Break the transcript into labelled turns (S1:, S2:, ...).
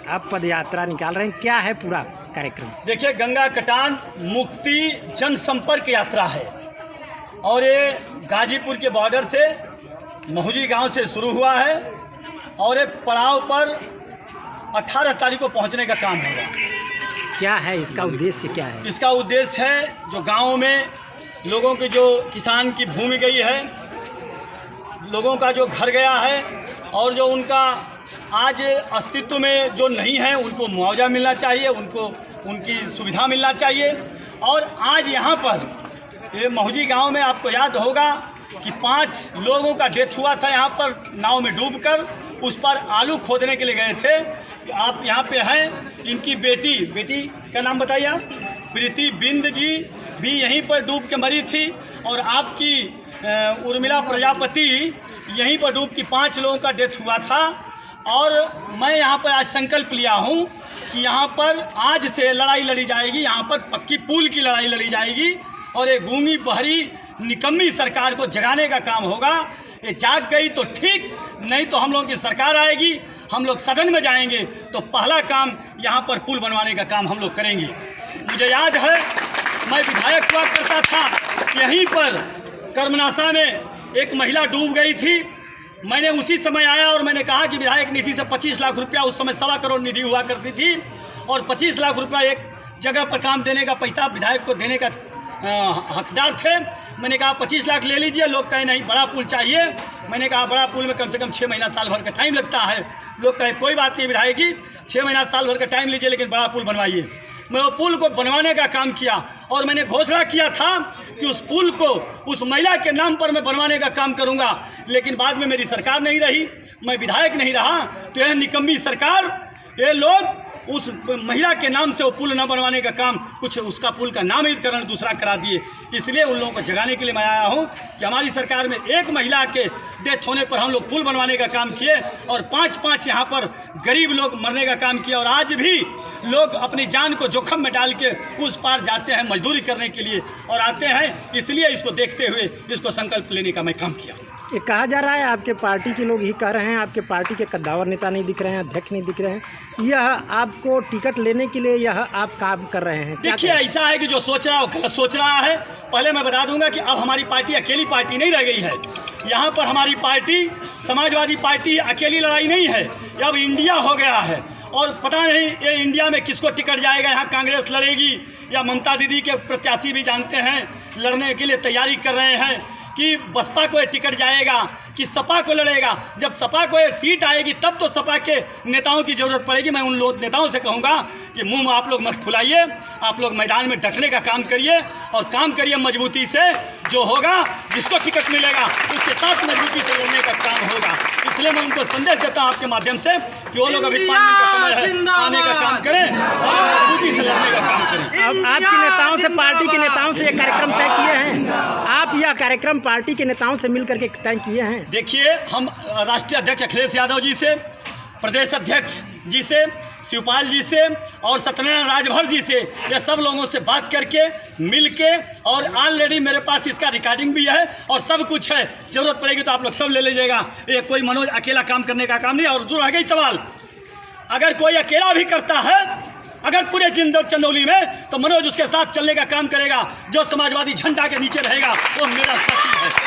S1: आप पद यात्रा निकाल रहे हैं, क्या है पूरा कार्यक्रम?
S2: देखिए, गंगा कटान मुक्ति जनसंपर्क यात्रा है और ये गाजीपुर के बॉर्डर से महुजी गांव से शुरू हुआ है और ये पड़ाव पर 18 तारीख को पहुंचने का काम होगा।
S1: क्या है इसका उद्देश्य, क्या है?
S2: इसका उद्देश्य है जो गांव में लोगों की, जो किसान की भूमि गई है, लोगों का जो घर गया है और जो उनका आज अस्तित्व में जो नहीं है, उनको मुआवजा मिलना चाहिए, उनको उनकी सुविधा मिलना चाहिए। और आज यहाँ पर ये महुजी गांव में आपको याद होगा कि 5 लोगों का डेथ हुआ था यहाँ पर नाव में डूबकर, उस पर आलू खोदने के लिए गए थे। आप यहाँ पे हैं, इनकी बेटी का नाम बताइए आप। प्रीति बिंद जी भी यहीं पर डूब के मरी थी और आपकी उर्मिला प्रजापति यहीं पर डूब की 5 लोगों का डेथ हुआ था। और मैं यहाँ पर आज संकल्प लिया हूँ कि यहाँ पर आज से लड़ाई लड़ी जाएगी, यहाँ पर पक्की पुल की लड़ाई लड़ी जाएगी और ये गूंगी बहरी निकम्मी सरकार को जगाने का काम होगा। ये जाग गई तो ठीक, नहीं तो हम लोगों की सरकार आएगी, हम लोग सदन में जाएंगे तो पहला काम यहाँ पर पुल बनवाने का काम हम लोग करेंगे। मुझे याद है, मैं विधायक हुआ करता था, यहीं पर कर्मनाशा में एक महिला डूब गई थी। मैंने उसी समय आया और मैंने कहा कि विधायक निधि से 25 लाख रुपया, उस समय 1.25 करोड़ निधि हुआ करती थी और 25 लाख रुपया एक जगह पर काम देने का पैसा विधायक को देने का हकदार थे। मैंने कहा 25 लाख ले लीजिए। लोग कहे नहीं, बड़ा पुल चाहिए। मैंने कहा बड़ा पुल में कम से कम 6 महीना साल भर का टाइम लगता है। लोग कहे कोई बात नहीं विधायक जी, 6 महीना साल भर का टाइम लीजिए, लेकिन बड़ा पुल बनवाइए। मैं वो पुल को बनवाने का काम किया और मैंने घोषणा किया था कि उस पुल को उस महिला के नाम पर मैं बनवाने का काम करूंगा। लेकिन बाद में मेरी सरकार नहीं रही, मैं विधायक नहीं रहा, तो यह निकम्मी सरकार, ये लोग उस महिला के नाम से वो पुल न बनवाने का काम, कुछ उसका पुल का नामकरण दूसरा करा दिए। इसलिए उन लोगों को जगाने के लिए मैं आया हूँ कि हमारी सरकार में एक महिला के डेथ होने पर हम लोग पुल बनवाने का काम किए और 5-5 यहाँ पर गरीब लोग मरने का काम किया। और आज भी लोग अपनी जान को जोखिम में डाल के उस पार जाते हैं मजदूरी करने के लिए और आते हैं। इसलिए इसको देखते हुए इसको संकल्प लेने का मैं काम किया।
S1: ये कहा जा रहा है, आपके पार्टी के लोग ही कह रहे हैं, आपके पार्टी के कद्दावर नेता नहीं दिख रहे हैं, अध्यक्ष नहीं दिख रहे हैं, यह आपको टिकट लेने के लिए यह आप काम कर रहे हैं?
S2: देखिए, ऐसा है कि जो सोच रहा है वो गलत सोच रहा है। पहले मैं बता दूंगा कि अब हमारी पार्टी अकेली पार्टी नहीं रह गई है। यहाँ पर हमारी पार्टी समाजवादी पार्टी अकेली लड़ाई नहीं है, अब इंडिया हो गया है। और पता नहीं ये इंडिया में किसको टिकट जाएगा, यहाँ कांग्रेस लड़ेगी या ममता दीदी के प्रत्याशी भी जानते हैं लड़ने के लिए तैयारी कर रहे हैं कि बसपा को टिकट जाएगा कि सपा को लड़ेगा। जब सपा को सीट आएगी तब तो सपा के नेताओं की ज़रूरत पड़ेगी। मैं उन लोग नेताओं से कहूँगा कि मुंह आप लोग मत फुलाइए, आप लोग मैदान में डटने का काम करिए और काम करिए मजबूती से। जो होगा, जिसको टिकट मिलेगा उसके साथ मजबूती से लड़ने का काम होगा। इसलिए मैं उनको संदेश देता हूँ आपके माध्यम से कि वो लोग अभी 5 दिन का समय है, आने का काम करें और मजबूती से लड़ने का काम करें।
S1: अब आपके नेताओं से, पार्टी के नेताओं से ये कार्यक्रम तय किए हैं? आप यह कार्यक्रम पार्टी के नेताओं से मिल करके तय किए हैं?
S2: देखिए, हम राष्ट्रीय अध्यक्ष अखिलेश यादव जी से, प्रदेश अध्यक्ष जी से, शिवपाल जी से और सत्यनारायण राजभर जी से, ये सब लोगों से बात करके मिल के, और ऑलरेडी मेरे पास इसका रिकॉर्डिंग भी है और सब कुछ है। ज़रूरत पड़ेगी तो आप लोग सब ले लीजिएगा। ये कोई मनोज अकेला काम करने का काम नहीं। और दूर रह गई सवाल, अगर कोई अकेला भी करता है, अगर पूरे चंदौली में, तो मनोज उसके साथ चलने का काम करेगा। जो समाजवादी झंडा के नीचे रहेगा वो मेरा साथी है।